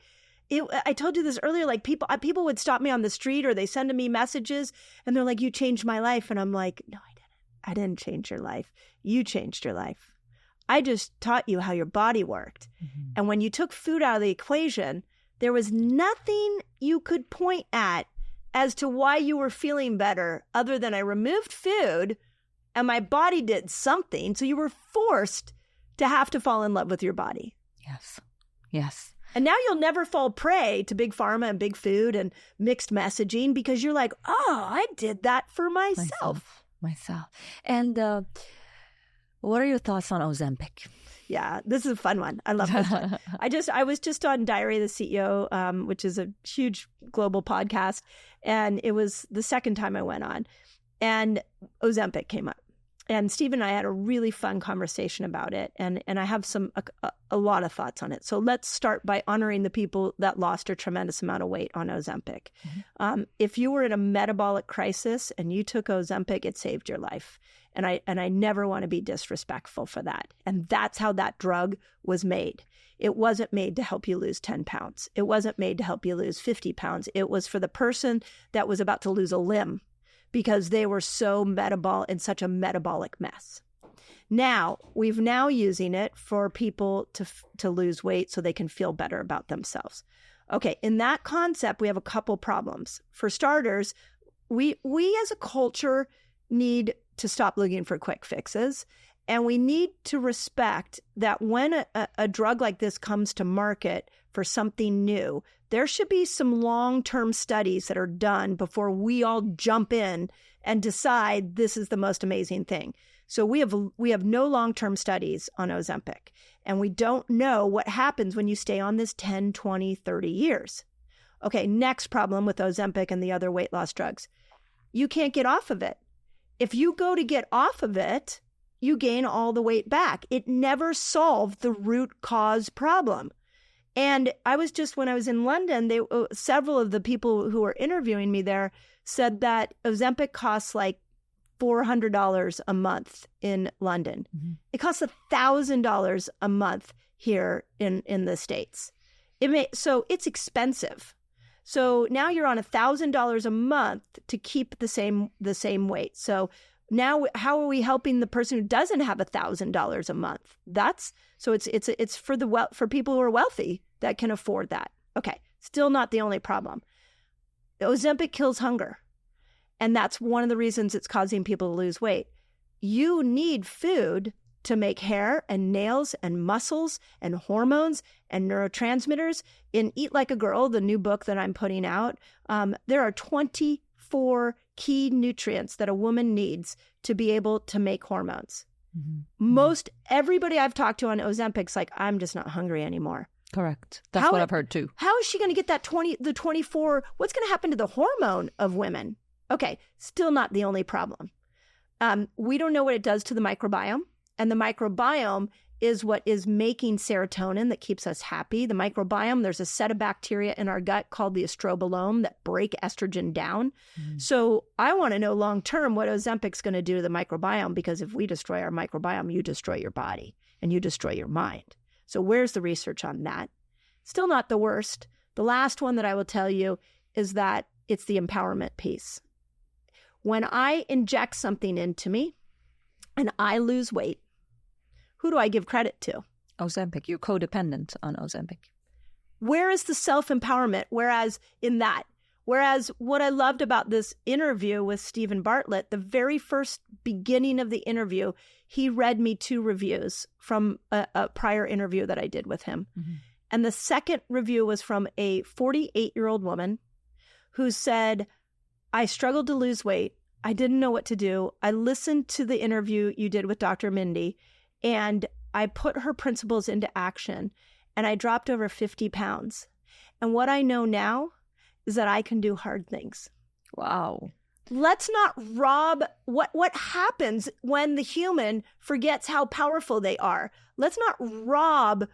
I told you this earlier, like people would stop me on the street or they send me messages and they're like, you changed my life. And I'm like, no, I didn't. I didn't change your life. You changed your life. I just taught you how your body worked. And when you took food out of the equation, there was nothing you could point at as to why you were feeling better other than I removed food and my body did something. So you were forced to have to fall in love with your body. Yes. Yes. And now you'll never fall prey to big pharma and big food and mixed messaging because you're like, oh, I did that for myself. And what are your thoughts on Ozempic? Yeah, this is a fun one. I love this one. I was just on Diary of the CEO, which is a huge global podcast. And it was the second time I went on. And Ozempic came up. And Steve and I had a really fun conversation about it. And I have a lot of thoughts on it. So let's start by honoring the people that lost a tremendous amount of weight on Ozempic. If you were in a metabolic crisis and you took Ozempic, it saved your life. And I never want to be disrespectful for that. And that's how that drug was made. It wasn't made to help you lose 10 pounds. It wasn't made to help you lose 50 pounds. It was for the person that was about to lose a limb, because they were so in such a metabolic mess. Now, we've using it for people to lose weight so they can feel better about themselves. Okay, in that concept, we have a couple problems. For starters, we as a culture need to stop looking for quick fixes, and we need to respect that when a drug like this comes to market for something new, there should be some long-term studies that are done before we all jump in and decide this is the most amazing thing. So we have no long-term studies on Ozempic, and we don't know what happens when you stay on this 10, 20, 30 years. Okay, next problem with Ozempic and the other weight loss drugs. You can't get off of it. If you go to get off of it, you gain all the weight back. It never solved the root cause problem. And when I was in London, several of the people who were interviewing me there said that Ozempic costs like $400 a month in London. Mm-hmm. It costs $1,000 a month here in the States. So it's expensive. So now you're on $1,000 a month to keep the same weight. So now how are we helping the person who doesn't have $1,000 a month? It's for people who are wealthy that can afford that. Okay, still not the only problem. Ozempic kills hunger. And that's one of the reasons it's causing people to lose weight. You need food to make hair and nails and muscles and hormones and neurotransmitters. In Eat Like a Girl, the new book that I'm putting out, there are 24 key nutrients that a woman needs to be able to make hormones. Mm-hmm. Everybody I've talked to on Ozempic's like, I'm just not hungry anymore. Correct. That's what I've heard too. How is she going to get that 24? What's going to happen to the hormone of women? Okay, still not the only problem. We don't know what it does to the microbiome. And the microbiome is what is making serotonin that keeps us happy. The microbiome, there's a set of bacteria in our gut called the estrobolome that break estrogen down. Mm. So I want to know long-term what Ozempic's going to do to the microbiome, because if we destroy our microbiome, you destroy your body and you destroy your mind. So where's the research on that? Still not the worst. The last one that I will tell you is that it's the empowerment piece. When I inject something into me and I lose weight, who do I give credit to? Ozempic. You're codependent on Ozempic. Where is the self-empowerment? Whereas what I loved about this interview with Stephen Bartlett, the very first beginning of the interview, he read me 2 reviews from a prior interview that I did with him. Mm-hmm. And the second review was from a 48-year-old woman who said, I struggled to lose weight. I didn't know what to do. I listened to the interview you did with Dr. Mindy, and I put her principles into action, and I dropped over 50 pounds. And what I know now is that I can do hard things. Wow. Let's not rob what happens when the human forgets how powerful they are. Let's not rob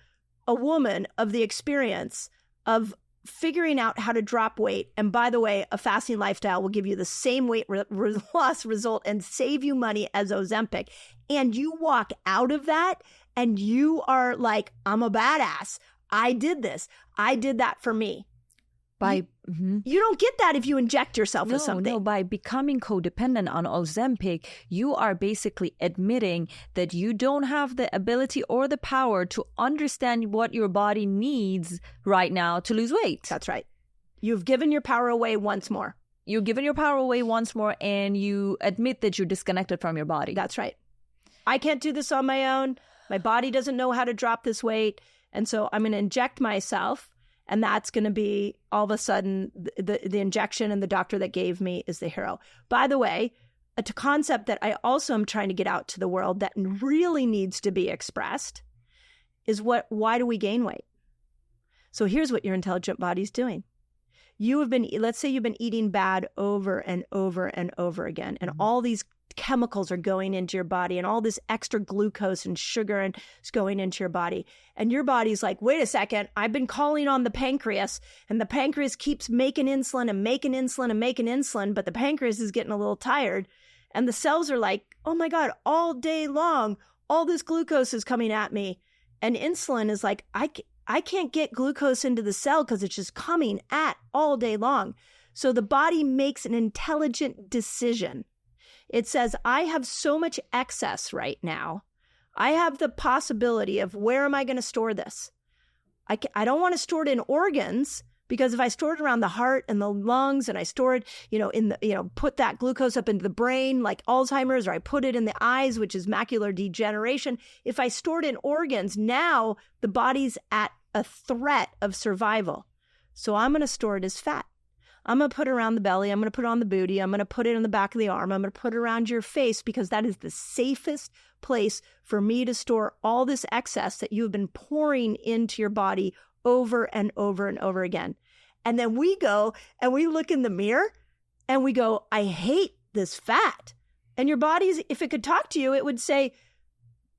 a woman of the experience of figuring out how to drop weight. And by the way, a fasting lifestyle will give you the same weight loss result and save you money as Ozempic. And you walk out of that and you are like, I'm a badass. I did this. I did that for me. You don't get that if you inject yourself with something. No, by becoming codependent on Ozempic, you are basically admitting that you don't have the ability or the power to understand what your body needs right now to lose weight. That's right. You've given your power away once more. You've given your power away once more, and you admit that you're disconnected from your body. That's right. I can't do this on my own. My body doesn't know how to drop this weight. And so I'm going to inject myself. And that's going to be all of a sudden the injection, and the doctor that gave me is the hero. By the way, a concept that I also am trying to get out to the world that really needs to be expressed is why do we gain weight? So here's what your intelligent body's doing. Let's say you've been eating bad over and over and over again, and all these chemicals are going into your body, and all this extra glucose and sugar is going into your body. And your body's like, wait a second, I've been calling on the pancreas, and the pancreas keeps making insulin and making insulin and making insulin, but the pancreas is getting a little tired. And the cells are like, oh my God, all day long, all this glucose is coming at me. And insulin is like, I can't get glucose into the cell because it's just coming at all day long. So the body makes an intelligent decision. It says, I have so much excess right now. I have the possibility of where am I going to store this? I don't want to store it in organs, because if I store it around the heart and the lungs, and I store it, put that glucose up into the brain like Alzheimer's, or I put it in the eyes, which is macular degeneration. If I store it in organs, now the body's at a threat of survival. So I'm going to store it as fat. I'm going to put it around the belly. I'm going to put it on the booty. I'm going to put it in the back of the arm. I'm going to put it around your face, because that is the safest place for me to store all this excess that you've been pouring into your body over and over and over again. And then we go and we look in the mirror and we go, I hate this fat. And your body, if it could talk to you, it would say,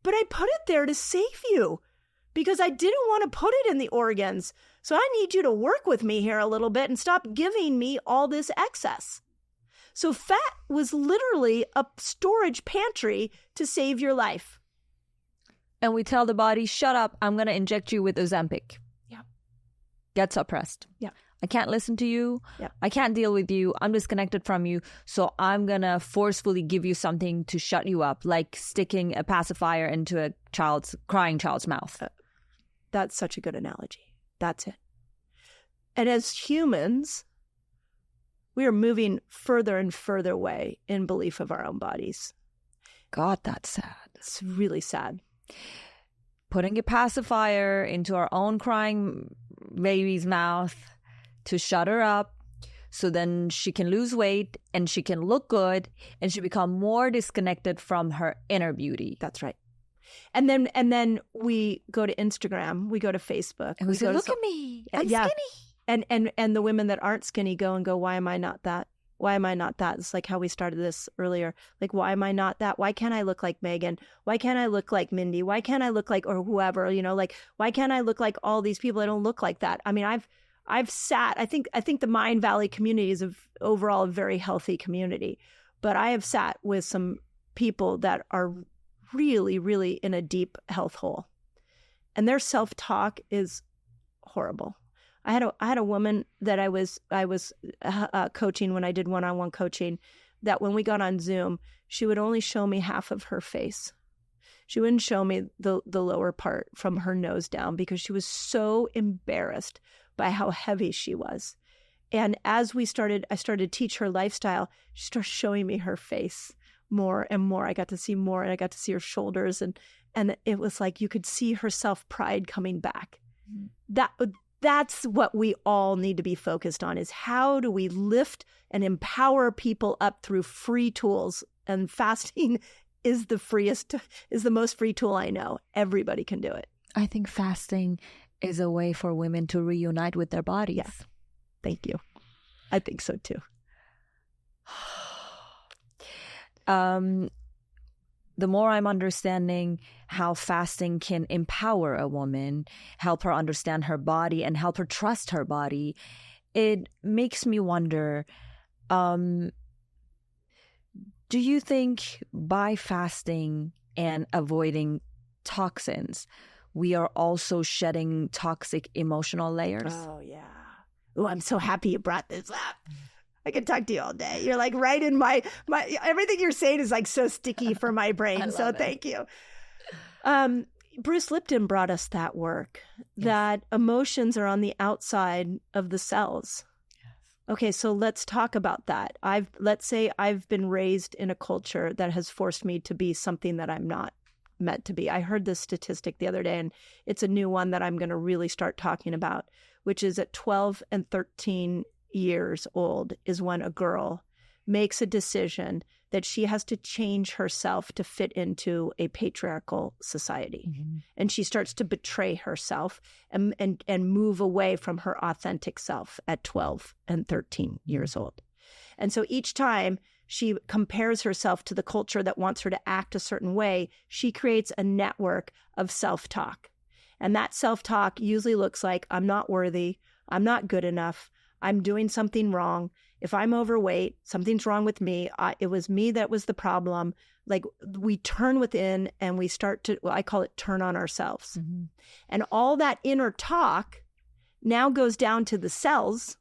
but I put it there to save you. because I didn't want to put it in the organs. So I need you to work with me here a little bit and stop giving me all this excess. So fat was literally a storage pantry to save your life. And we tell the body, shut up, I'm going to inject you with Ozempic. Yeah. Get suppressed. Yeah. I can't listen to you. Yeah. I can't deal with you. I'm disconnected from you. So I'm going to forcefully give you something to shut you up, like sticking a pacifier into a crying child's mouth. That's such a good analogy. That's it. And as humans, we are moving further and further away in belief of our own bodies. God, that's sad. It's really sad. Putting a pacifier into our own crying baby's mouth to shut her up so then she can lose weight and she can look good and she become more disconnected from her inner beauty. That's right. And then we go to Instagram, we go to Facebook. And we say, look at me, I'm skinny. And the women that aren't skinny go, why am I not that? Why am I not that? It's like how we started this earlier. Like, why am I not that? Why can't I look like Megan? Why can't I look like Mindy? Why can't I look like, or whoever, like, why can't I look like all these people? I don't look like that. I mean, I've sat, I think the Mindvalley community is overall a very healthy community, but I have sat with some people that are really, really in a deep health hole, and their self-talk is horrible. I had a woman that I was coaching when I did one-on-one coaching, that when we got on Zoom, she would only show me half of her face. She wouldn't show me the lower part from her nose down because she was so embarrassed by how heavy she was. And as I started to teach her lifestyle, she started showing me her face more and more. I got to see more, and I got to see her shoulders, and it was like you could see her self-pride coming back. That's what we all need to be focused on, is how do we lift and empower people up through free tools? And fasting is the most free tool I know. Everybody can do it. I think fasting is a way for women to reunite with their bodies. Yeah. Thank you. I think so too. The more I'm understanding how fasting can empower a woman, help her understand her body, and help her trust her body, it makes me wonder, do you think by fasting and avoiding toxins, we are also shedding toxic emotional layers? Oh, yeah. Oh, I'm so happy you brought this up. I could talk to you all day. You're like right in my everything you're saying is like so sticky for my brain. So thank you. Bruce Lipton brought us that work, that emotions are on the outside of the cells. Yes. Okay, so let's talk about that. Let's say I've been raised in a culture that has forced me to be something that I'm not meant to be. I heard this statistic the other day, and it's a new one that I'm going to really start talking about, which is at 12 and 13 years old is when a girl makes a decision that she has to change herself to fit into a patriarchal society. Mm-hmm. And she starts to betray herself and move away from her authentic self at 12 and 13 years old. And so each time she compares herself to the culture that wants her to act a certain way, she creates a network of self-talk. And that self-talk usually looks like, I'm not worthy, I'm not good enough, I'm doing something wrong. If I'm overweight, something's wrong with me. It was me that was the problem. Like, we turn within and we start to, I call it turn on ourselves. Mm-hmm. And all that inner talk now goes down to the cells,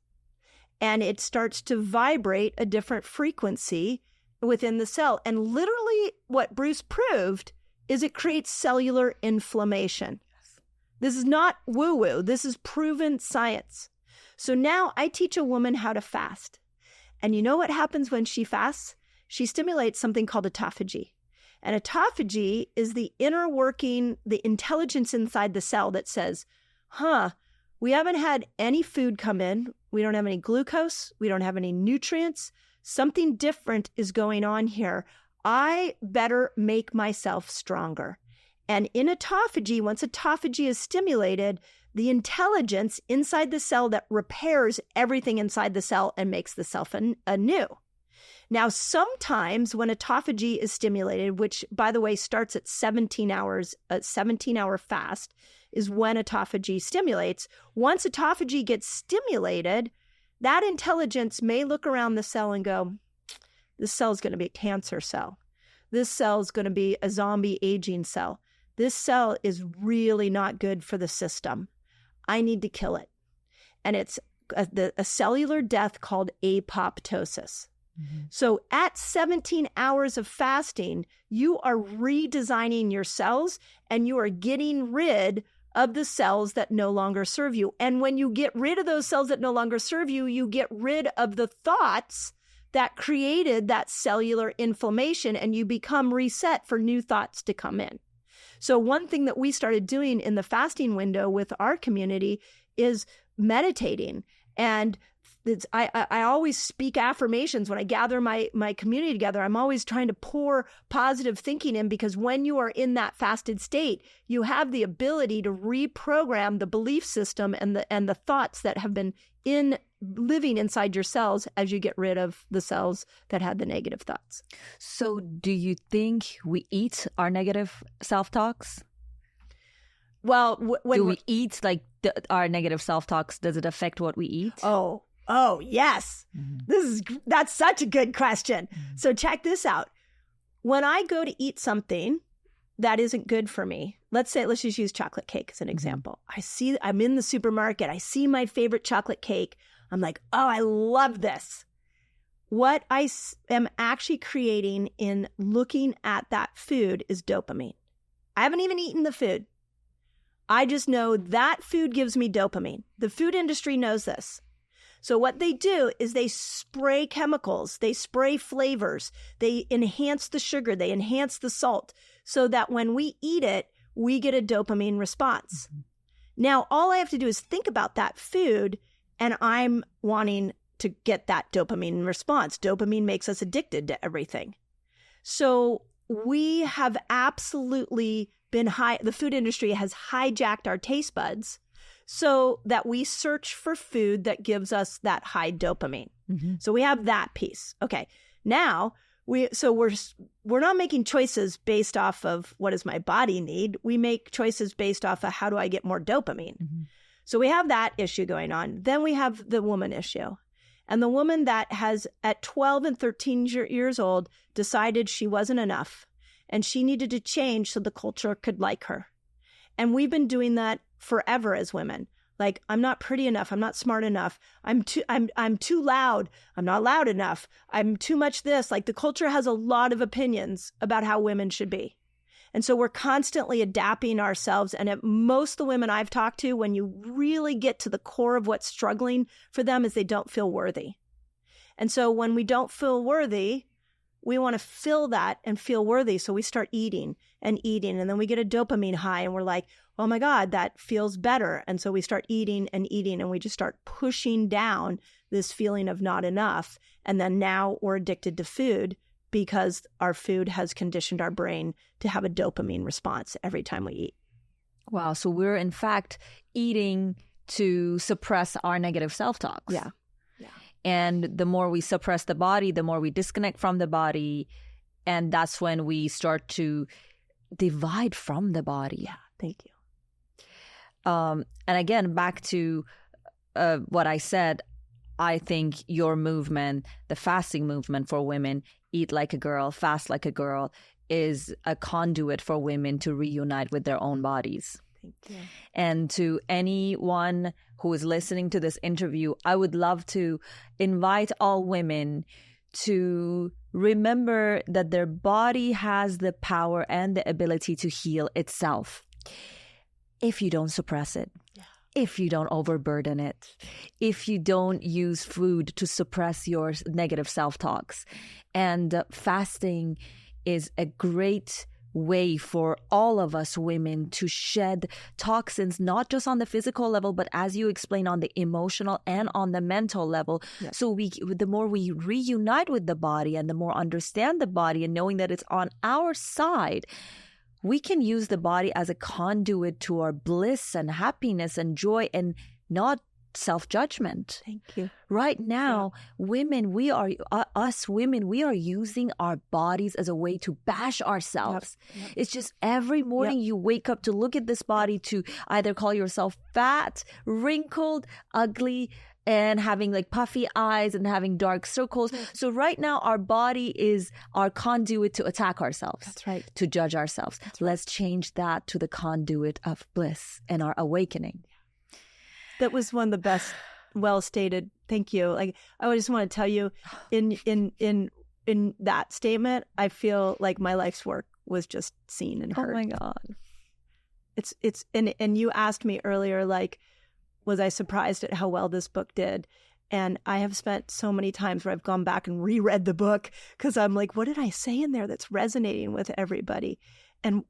and it starts to vibrate a different frequency within the cell. And literally what Bruce proved is it creates cellular inflammation. Yes. This is not woo-woo. This is proven science. So now I teach a woman how to fast. And you know what happens when she fasts? She stimulates something called autophagy. And autophagy is the inner working, the intelligence inside the cell that says, we haven't had any food come in. We don't have any glucose. We don't have any nutrients. Something different is going on here. I better make myself stronger. And in autophagy, once autophagy is stimulated, the intelligence inside the cell that repairs everything inside the cell and makes the cell anew. Now, sometimes when autophagy is stimulated, which, by the way, starts at 17 hours, a 17-hour fast is when autophagy stimulates. Once autophagy gets stimulated, that intelligence may look around the cell and go, this cell is going to be a cancer cell. This cell is going to be a zombie aging cell. This cell is really not good for the system. I need to kill it. And it's a cellular death called apoptosis. So at 17 hours of fasting, you are redesigning your cells and you are getting rid of the cells that no longer serve you. And when you get rid of those cells that no longer serve you, you get rid of the thoughts that created that cellular inflammation, and you become reset for new thoughts to come in. So one thing that we started doing in the fasting window with our community is meditating. And I always speak affirmations when I gather my community together. I'm always trying to pour positive thinking in, because when you are in that fasted state, you have the ability to reprogram the belief system and the thoughts that have been living inside your cells as you get rid of the cells that had the negative thoughts. So do you think we eat our negative self-talks? Well, do we eat our negative self-talks? Does it affect what we eat? Oh, yes. That's such a good question. So check this out. When I go to eat something that isn't good for me, let's just use chocolate cake as an example. I'm in the supermarket. I see my favorite chocolate cake. I'm like, oh, I love this. What I am actually creating in looking at that food is dopamine. I haven't even eaten the food. I just know that food gives me dopamine. The food industry knows this. So what they do is they spray chemicals, they spray flavors, they enhance the sugar, they enhance the salt, so that when we eat it, we get a dopamine response. Now, all I have to do is think about that food, and I'm wanting to get that dopamine response. Dopamine makes us addicted to everything. So we have absolutely been the food industry has hijacked our taste buds so that we search for food that gives us that high dopamine. So we have that piece. Okay. Now we're not making choices based off of what does my body need. We make choices based off of how do I get more dopamine. So we have that issue going on. Then we have the woman issue. And the woman that has at 12 and 13 years old decided she wasn't enough and she needed to change so the culture could like her. And we've been doing that forever as women. Like, I'm not pretty enough. I'm not smart enough. I'm too loud. I'm not loud enough. I'm too much this. Like, the culture has a lot of opinions about how women should be. And so we're constantly adapting ourselves. And at most the women I've talked to, when you really get to the core of what's struggling for them, is they don't feel worthy. And so when we don't feel worthy, we want to fill that and feel worthy. So we start eating. And then we get a dopamine high and we're like, oh my God, that feels better. And so we start eating and we just start pushing down this feeling of not enough. And then now we're addicted to food because our food has conditioned our brain to have a dopamine response every time we eat. Wow. So we're in fact eating to suppress our negative self-talks. Yeah. And the more we suppress the body, the more we disconnect from the body. And that's when we start to divide from the body. Yeah. Thank you. And again, back to what I said, I think your movement, the fasting movement for women, eat like a girl, fast like a girl, is a conduit for women to reunite with their own bodies. Thank you. And to anyone who is listening to this interview, I would love to invite all women to remember that their body has the power and the ability to heal itself if you don't suppress it. If you don't overburden it, if you don't use food to suppress your negative self-talks. And fasting is a great way for all of us women to shed toxins, not just on the physical level, but as you explain, on the emotional and on the mental level. Yes. So the more we reunite with the body and the more understand the body and knowing that it's on our side, we can use the body as a conduit to our bliss and happiness and joy, and not self-judgment. Thank you. Right now, women, we are using our bodies as a way to bash ourselves. Yep. It's just every morning you wake up to look at this body, to either call yourself fat, wrinkled, ugly, and having like puffy eyes and having dark circles. So right now, our body is our conduit to attack ourselves. That's right. To judge ourselves. Let's change that to the conduit of bliss and our awakening. That was one of the best, well stated. Thank you. Like, I just want to tell you, in that statement, I feel like my life's work was just seen and heard. Oh my God. It's and you asked me earlier, like, was I surprised at how well this book did? And I have spent so many times where I've gone back and reread the book because I'm like, what did I say in there that's resonating with everybody? And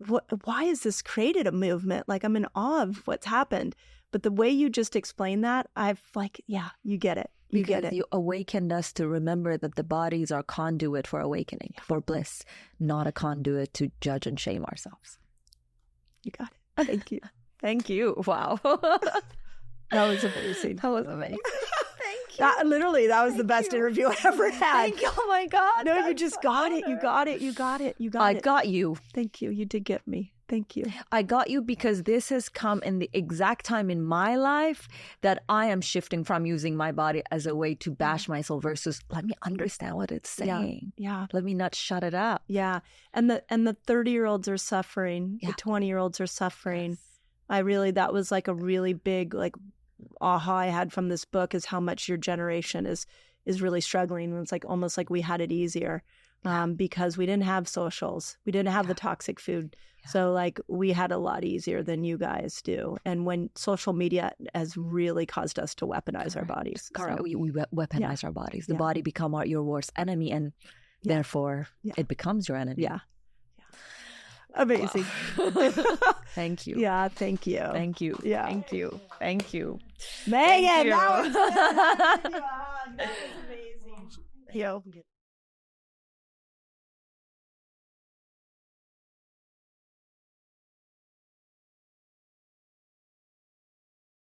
why has this created a movement? Like, I'm in awe of what's happened. But the way you just explained that, I've like, yeah, you get it. You get it. You awakened us to remember that the bodies are conduit for awakening, for bliss, not a conduit to judge and shame ourselves. You got it. Thank you. Thank you. Wow. That was amazing. That was amazing. Thank you. That was the best interview I ever had. Thank you. Oh my God. No, you just got it. You got it. You got it. You got it. I got you. Thank you. You did get me. Thank you. I got you because this has come in the exact time in my life that I am shifting from using my body as a way to bash myself versus let me understand what it's saying. Yeah. Let me not shut it up. Yeah. And the 30-year-olds are suffering. Yeah. The 20-year-olds are suffering. Yes. That was like a really big like aha I had from this book, is how much your generation is really struggling. And it's like almost like we had it easier because we didn't have socials. We didn't have the toxic food. Yeah. So like we had a lot easier than you guys do. And when social media has really caused us to weaponize our bodies. Correct. So, we weaponize our bodies. The body become your worst enemy, and therefore it becomes your enemy. Yeah. Amazing. Wow. Thank you. Yeah, thank you. Thank you. Yeah. Thank you. Thank you. Megan, that was amazing. Yo.